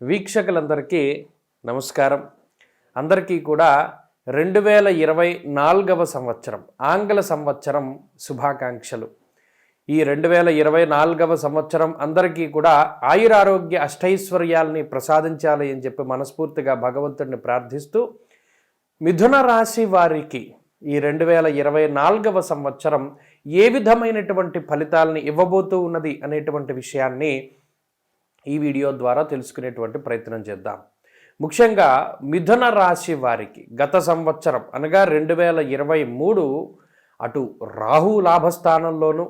వీక్షకులందరికీ నమస్కారం. అందరికీ కూడా 2024వ సంవత్సరం ఆంగ్ల సంవత్సరం శుభాకాంక్షలు. ఈ 2024వ సంవత్సరం అందరికీ కూడా ఆయురారోగ్య అష్టైశ్వర్యాలని ప్రసాదించాలి అని చెప్పి మనస్ఫూర్తిగా భగవంతుడిని ప్రార్థిస్తూ, మిథున రాశి వారికి ఈ 2024వ సంవత్సరం ఏ విధమైనటువంటి ఫలితాలని ఇవ్వబోతూ ఉన్నది అనేటువంటి విషయాన్ని ఈ వీడియో ద్వారా తెలుసుకునేటువంటి ప్రయత్నం చేద్దాం. ముఖ్యంగా మిథున రాశి వారికి గత సంవత్సరం అనగా 2023 అటు రాహు లాభస్థానంలోను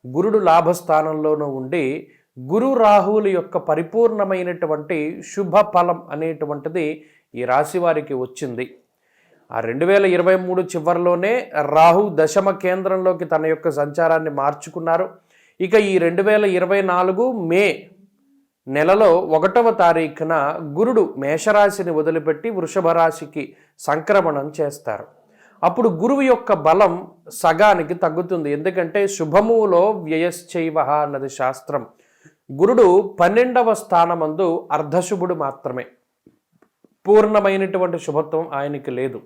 గురుడు లాభస్థానంలోనూ ఉండి గురు రాహువుల యొక్క పరిపూర్ణమైనటువంటి శుభ ఫలం అనేటువంటిది ఈ రాశి వారికి వచ్చింది. ఆ 2023 చివరిలోనే రాహు దశమ కేంద్రంలోకి తన యొక్క సంచారాన్ని మార్చుకున్నారు. ఇక ఈ 2024 మే నెలలో 1వ తారీఖున గురుడు మేషరాశిని వదిలిపెట్టి వృషభ రాశికి సంక్రమణం చేస్తారు. అప్పుడు గురువు యొక్క బలం సగానికి తగ్గుతుంది. ఎందుకంటే శుభములో వ్యయశ్చైవ అన్నది శాస్త్రం. గురుడు 12వ స్థానమందు అర్ధశుభుడు మాత్రమే, పూర్ణమైనటువంటి శుభత్వం ఆయనకి లేదు.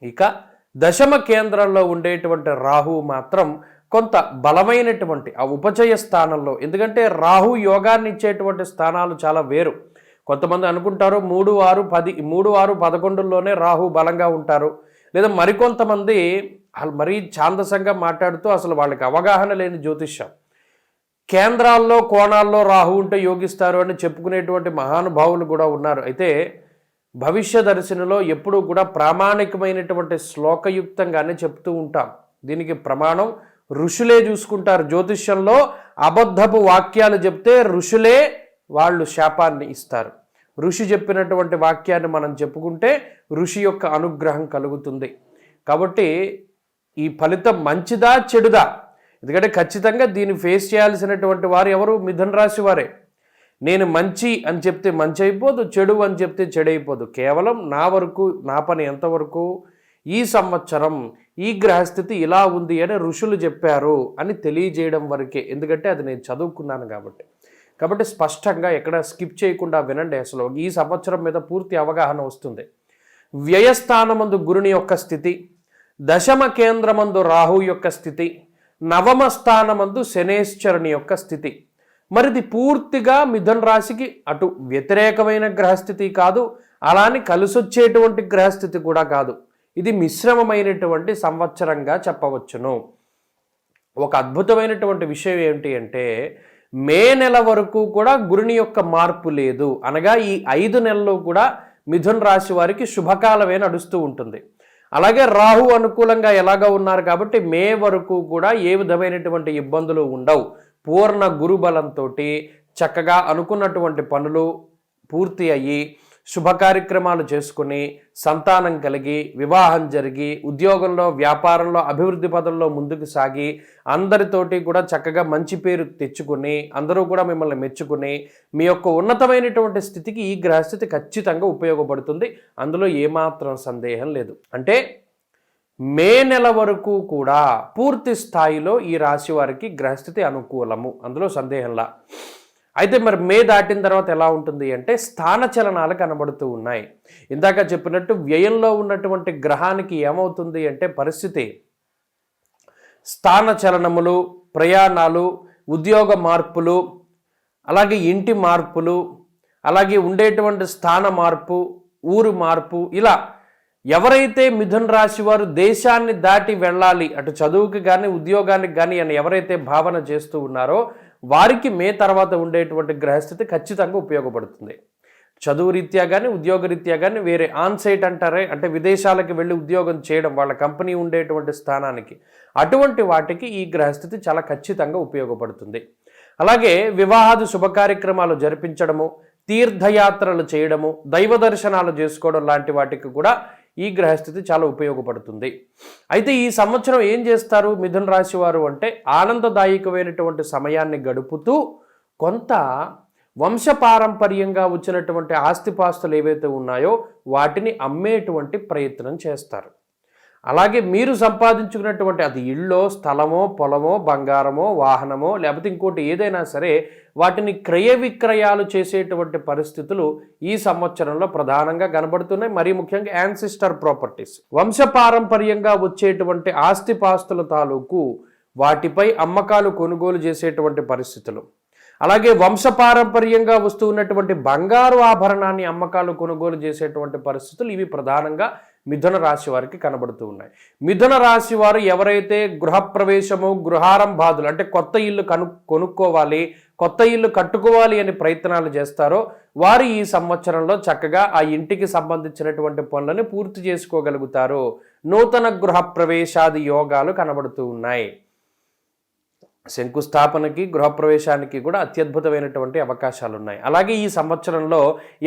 ఇక దశమ కేంద్రంలో ఉండేటువంటి రాహు మాత్రం కొంత బలమైనటువంటి ఆ ఉపచయ స్థానంలో, ఎందుకంటే రాహు యోగాన్ని ఇచ్చేటువంటి స్థానాలు చాలా వేరు. కొంతమంది అనుకుంటారు 3, 6, 10 3, 6, 11లోనే రాహు బలంగా ఉంటారు. లేదా మరికొంతమంది మరీ ఛాందసంగా మాట్లాడుతూ అసలు వాళ్ళకి అవగాహన లేని జ్యోతిష్యం, కేంద్రాల్లో కోణాల్లో రాహు ఉంటే యోగిస్తారు అని చెప్పుకునేటువంటి మహానుభావులు కూడా ఉన్నారు. అయితే భవిష్యదర్శినిలో ఎప్పుడూ కూడా ప్రామాణికమైనటువంటి శ్లోకయుక్తంగానే చెప్తూ ఉంటాం. దీనికి ప్రమాణం ఋషులే చూసుకుంటారు. జ్యోతిష్యంలో అబద్ధపు వాక్యాలు చెప్తే ఋషులే వాళ్ళు శాపాన్ని ఇస్తారు. ఋషి చెప్పినటువంటి వాక్యాన్ని మనం చెప్పుకుంటే ఋషి యొక్క అనుగ్రహం కలుగుతుంది. కాబట్టి ఈ ఫలితం మంచిదా చెడుదా, ఎందుకంటే ఖచ్చితంగా దీన్ని ఫేస్ చేయాల్సినటువంటి వారు ఎవరు? మిథున రాశి వారే. నేను మంచి అని చెప్తే మంచి అయిపోదు, చెడు అని చెప్తే చెడు అయిపోదు. కేవలం నా వరకు, నా పని ఎంతవరకు, ఈ సంవత్సరం ఈ గ్రహస్థితి ఇలా ఉంది అని ఋషులు చెప్పారు అని తెలియజేయడం వరకే. ఎందుకంటే అది నేను చదువుకున్నాను కాబట్టి స్పష్టంగా ఎక్కడ స్కిప్ చేయకుండా వినండి. అసలు ఈ సంవత్సరం మీద పూర్తి అవగాహన వస్తుంది. వ్యయస్థానమందు గురుని యొక్క స్థితి, దశమ కేంద్రమందు రాహు యొక్క స్థితి, నవమ స్థానమందు శనేశ్వరుని యొక్క స్థితి. మరిది పూర్తిగా మిథున రాశికి అటు వ్యతిరేకమైన గ్రహస్థితి కాదు, అలాని కలిసొచ్చేటువంటి గ్రహస్థితి కూడా కాదు. ఇది మిశ్రమమైనటువంటి సంవత్సరంగా చెప్పవచ్చును. ఒక అద్భుతమైనటువంటి విషయం ఏంటి అంటే, మే నెల వరకు కూడా గురుని యొక్క మార్పు లేదు. అనగా ఈ 5 నెలలు కూడా మిథున రాశి వారికి శుభకాలమే నడుస్తూ ఉంటుంది. అలాగే రాహు అనుకూలంగా ఎలాగ ఉన్నారు కాబట్టి మే వరకు కూడా ఏ విధమైనటువంటి ఇబ్బందులు ఉండవు. పూర్ణ గురుబలంతో చక్కగా అనుకున్నటువంటి పనులు పూర్తి అయ్యి శుభ కార్యక్రమాలు చేసుకుని సంతానం కలిగి వివాహం జరిగి ఉద్యోగంలో వ్యాపారంలో అభివృద్ధి పదంలో ముందుకు సాగి అందరితోటి కూడా చక్కగా మంచి పేరు తెచ్చుకుని అందరూ కూడా మిమ్మల్ని మెచ్చుకుని మీ యొక్క ఉన్నతమైనటువంటి స్థితికి ఈ గ్రహస్థితి ఖచ్చితంగా ఉపయోగపడుతుంది. అందులో ఏమాత్రం సందేహం లేదు. అంటే మే నెల వరకు కూడా పూర్తి స్థాయిలో ఈ రాశి వారికి గ్రహస్థితి అనుకూలము, అందులో సందేహంలా. అయితే మరి మే దాటిన తర్వాత ఎలా ఉంటుంది అంటే స్థాన చలనాలు కనబడుతూ ఉన్నాయి. ఇందాక చెప్పినట్టు వ్యయంలో ఉన్నటువంటి గ్రహానికి ఏమవుతుంది అంటే పరిస్థితి స్థాన చలనములు, ప్రయాణాలు, ఉద్యోగ మార్పులు, అలాగే ఇంటి మార్పులు, అలాగే ఉండేటువంటి స్థాన మార్పు, ఊరు మార్పు, ఇలా ఎవరైతే మిథున రాశి వారు దేశాన్ని దాటి వెళ్ళాలి అటు చదువుకి కానీ ఉద్యోగానికి కానీ అని ఎవరైతే భావన చేస్తూ ఉన్నారో వారికి మే తర్వాత ఉండేటువంటి గ్రహస్థితి ఖచ్చితంగా ఉపయోగపడుతుంది. చదువు రీత్యా కానీ ఉద్యోగ రీత్యా కానీ వేరే ఆన్సైట్ అంటారే, అంటే విదేశాలకు వెళ్ళి ఉద్యోగం చేయడం, వాళ్ళ కంపెనీ ఉండేటువంటి స్థానానికి, అటువంటి వాటికి ఈ గ్రహస్థితి చాలా ఖచ్చితంగా ఉపయోగపడుతుంది. అలాగే వివాహాది శుభ కార్యక్రమాలు జరిపించడము, తీర్థయాత్రలు చేయడము, దైవ దర్శనాలు చేసుకోవడం లాంటి వాటికి కూడా ఈ గ్రహస్థితి చాలా ఉపయోగపడుతుంది. అయితే ఈ సంవత్సరం ఏం చేస్తారు మిథున రాశి వారు అంటే ఆనందదాయకమైనటువంటి సమయాన్ని గడుపుతూ కొంత వంశపారంపర్యంగా వచ్చినటువంటి ఆస్తిపాస్తులు ఏవైతే ఉన్నాయో వాటిని అమ్మేటువంటి ప్రయత్నం చేస్తారు. అలాగే మీరు సంపాదించుకున్నటువంటి అది ఇళ్ళో, స్థలమో, పొలమో, బంగారమో, వాహనమో, లేకపోతే ఇంకోటి ఏదైనా సరే వాటిని క్రయ విక్రయాలు చేసేటువంటి పరిస్థితులు ఈ సంవత్సరంలో ప్రధానంగా కనబడుతున్నాయి. మరీ ముఖ్యంగా యాన్సిస్టర్ ప్రాపర్టీస్, వంశపారంపర్యంగా వచ్చేటువంటి ఆస్తిపాస్తుల తాలూకు వాటిపై అమ్మకాలు కొనుగోలు చేసేటువంటి పరిస్థితులు, అలాగే వంశపారంపర్యంగా వస్తూ ఉన్నటువంటి బంగారు ఆభరణాన్ని అమ్మకాలు కొనుగోలు చేసేటువంటి పరిస్థితులు ఇవి ప్రధానంగా మిథున రాశి వారికి కనబడుతూ ఉన్నాయి. మిథున రాశి వారు ఎవరైతే గృహప్రవేశము, గృహారంభాదులు అంటే కొత్త ఇల్లు కొనుక్కోవాలి, కొత్త ఇల్లు కట్టుకోవాలి అని ప్రయత్నాలు చేస్తారో వారు ఈ సంవత్సరంలో చక్కగా ఆ ఇంటికి సంబంధించినటువంటి పనులను పూర్తి చేసుకోగలుగుతారు. నూతన గృహప్రవేశాది యోగాలు కనబడుతూ ఉన్నాయి. శంకుస్థాపనకి, గృహప్రవేశానికి కూడా అత్యద్భుతమైనటువంటి అవకాశాలు ఉన్నాయి. అలాగే ఈ సంవత్సరంలో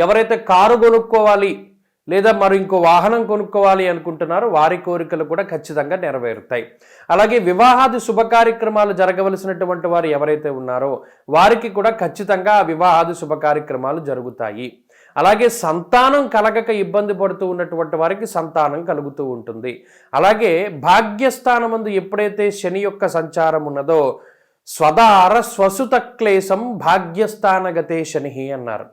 ఎవరైతే కారు కొనుక్కోవాలి లేదా మరి ఇంకో వాహనం కొనుక్కోవాలి అనుకుంటున్నారో వారి కోరికలు కూడా ఖచ్చితంగా నెరవేరుతాయి. అలాగే వివాహాది శుభ కార్యక్రమాలు జరగవలసినటువంటి వారు ఎవరైతే ఉన్నారో వారికి కూడా ఖచ్చితంగా వివాహాది శుభ కార్యక్రమాలు జరుగుతాయి. అలాగే సంతానం కలగక ఇబ్బంది పడుతూ ఉన్నటువంటి వారికి సంతానం కలుగుతూ ఉంటుంది. అలాగే భాగ్యస్థానమందు ఎప్పుడైతే శని యొక్క సంచారం ఉన్నదో స్వదార స్వసుత క్లేశం భాగ్యస్థానగతే శని అన్నారు.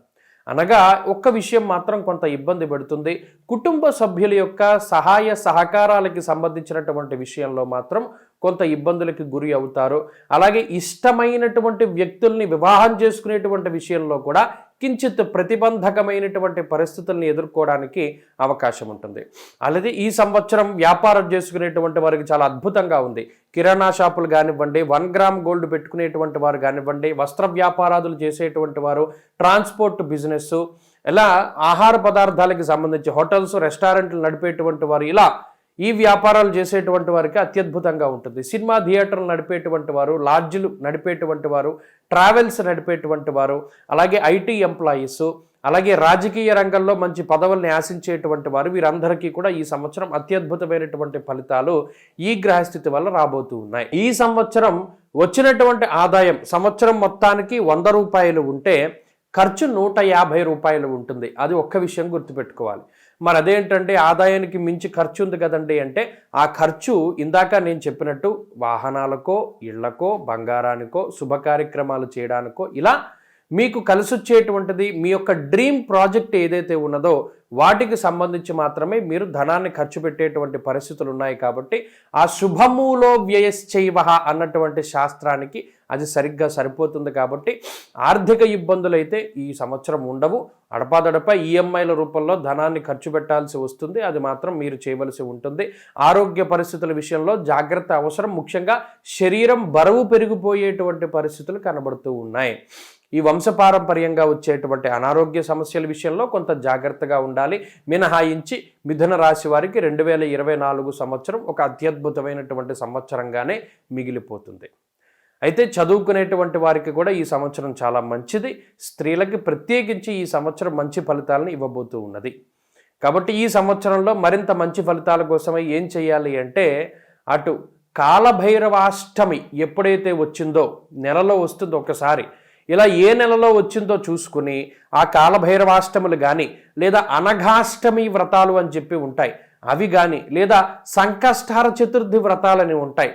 అనగా ఒక్క విషయం మాత్రం కొంత ఇబ్బంది పెడుతుంది. కుటుంబ సభ్యుల యొక్క సహాయ సహకారాలకి సంబంధించినటువంటి విషయంలో మాత్రం కొంత ఇబ్బందులకి గురి అవుతారు. అలాగే ఇష్టమైనటువంటి వ్యక్తుల్ని వివాహం చేసుకునేటువంటి విషయంలో కూడా కించిత్ ప్రతిబంధకమైనటువంటి పరిస్థితుల్ని ఎదుర్కోవడానికి అవకాశం ఉంటుంది. అలాగే ఈ సంవత్సరం వ్యాపారం చేసుకునేటువంటి వారికి చాలా అద్భుతంగా ఉంది. కిరాణా షాపులు కానివ్వండి, 1 గ్రామ్ గోల్డ్ పెట్టుకునేటువంటి వారు కానివ్వండి, వస్త్ర వ్యాపారాలు చేసేటువంటి వారు, ట్రాన్స్పోర్ట్ బిజినెస్, ఇలా ఆహార పదార్థాలకి సంబంధించి హోటల్స్, రెస్టారెంట్లు నడిపేటువంటి వారు, ఇలా ఈ వ్యాపారాలు చేసేటువంటి వారికి అత్యద్భుతంగా ఉంటుంది. సినిమా థియేటర్లు నడిపేటువంటి వారు, లాడ్జ్లు నడిపేటువంటి వారు, ట్రావెల్స్ నడిపేటువంటి వారు, అలాగే ఐటీ ఎంప్లాయీస్, అలాగే రాజకీయ రంగంలో మంచి పదవుల్ని ఆశించేటువంటి వారు, వీరందరికీ కూడా ఈ సంవత్సరం అత్యద్భుతమైనటువంటి ఫలితాలు ఈ గ్రహస్థితి వల్ల రాబోతూ ఉన్నాయి. ఈ సంవత్సరం వచ్చినటువంటి ఆదాయం సంవత్సరం మొత్తానికి 100 రూపాయలు ఉంటే ఖర్చు 150 రూపాయలు ఉంటుంది. అది ఒక్క విషయం గుర్తుపెట్టుకోవాలి. మరి అదేంటంటే ఆదాయానికి మించి ఖర్చు ఉంది కదండి అంటే ఆ ఖర్చు ఇందాక నేను చెప్పినట్టు వాహనాలకో, ఇళ్లకో, బంగారానికో, శుభ కార్యక్రమాలు చేయడానికో, ఇలా మీకు కలిసొచ్చేటువంటిది మీ యొక్క డ్రీమ్ ప్రాజెక్ట్ ఏదైతే ఉన్నదో వాటికి సంబంధించి మాత్రమే మీరు ధనాన్ని ఖర్చు పెట్టేటువంటి పరిస్థితులు ఉన్నాయి. కాబట్టి ఆ శుభమూలో వ్యయశ్చైవ అన్నటువంటి శాస్త్రానికి అది సరిగ్గా సరిపోతుంది. కాబట్టి ఆర్థిక ఇబ్బందులు అయితే ఈ సంవత్సరం ఉండవు. అడపాదడపా ఈఎంఐల రూపంలో ధనాన్ని ఖర్చు పెట్టాల్సి వస్తుంది. అది మాత్రం మీరు చేయవలసి ఉంటుంది. ఆరోగ్య పరిస్థితుల విషయంలో జాగ్రత్త అవసరం. ముఖ్యంగా శరీరం బరువు పెరిగిపోయేటువంటి పరిస్థితులు కనబడుతూ ఉన్నాయి. ఈ వంశపారంపర్యంగా వచ్చేటువంటి అనారోగ్య సమస్యల విషయంలో కొంత జాగ్రత్తగా ఉండాలి. మినహాయించి మిథున రాశి వారికి 2024 సంవత్సరం ఒక అత్యద్భుతమైనటువంటి సంవత్సరంగానే మిగిలిపోతుంది. అయితే చదువుకునేటువంటి వారికి కూడా ఈ సంవత్సరం చాలా మంచిది. స్త్రీలకి ప్రత్యేకించి ఈ సంవత్సరం మంచి ఫలితాలను ఇవ్వబోతూ ఉన్నది. కాబట్టి ఈ సంవత్సరంలో మరింత మంచి ఫలితాల కోసమై ఏం చేయాలి అంటే అటు కాలభైరవాష్టమి ఎప్పుడైతే వచ్చిందో నెలలో వస్తుందో ఒకసారి ఇలా ఏ నెలలో వచ్చిందో చూసుకుని ఆ కాలభైరవాష్టములు కానీ లేదా అనఘాష్టమి వ్రతాలు అని చెప్పి ఉంటాయి అవి కానీ లేదా సంకష్టార చతుర్థి వ్రతాలని ఉంటాయి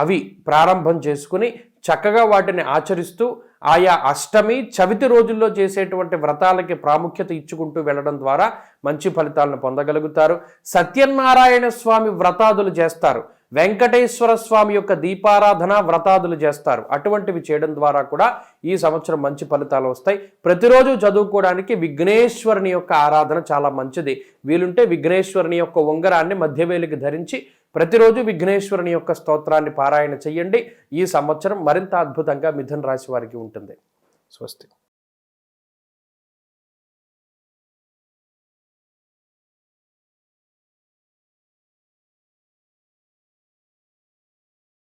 అవి ప్రారంభం చేసుకుని చక్కగా వాటిని ఆచరిస్తూ ఆయా అష్టమి చవితి రోజుల్లో చేసేటువంటి వ్రతాలకి ప్రాముఖ్యత ఇచ్చుకుంటూ వెళ్ళడం ద్వారా మంచి ఫలితాలను పొందగలుగుతారు. సత్యనారాయణ స్వామి వ్రతాదులు చేస్తారు, వెంకటేశ్వర స్వామి యొక్క దీపారాధన వ్రతాదులు చేస్తారు. అటువంటివి చేయడం ద్వారా కూడా ఈ సంవత్సరం మంచి ఫలితాలు వస్తాయి. ప్రతిరోజు చదువుకోవడానికి విఘ్నేశ్వరుని యొక్క ఆరాధన చాలా మంచిది. వీలుంటే విఘ్నేశ్వరుని యొక్క ఉంగరాన్ని మధ్యవేలికి ధరించి ప్రతిరోజు విఘ్నేశ్వరుని యొక్క స్తోత్రాన్ని పారాయణ చెయ్యండి. ఈ సంవత్సరం మరింత అద్భుతంగా మిథున రాశి వారికి ఉంటుంది. స్వస్తి.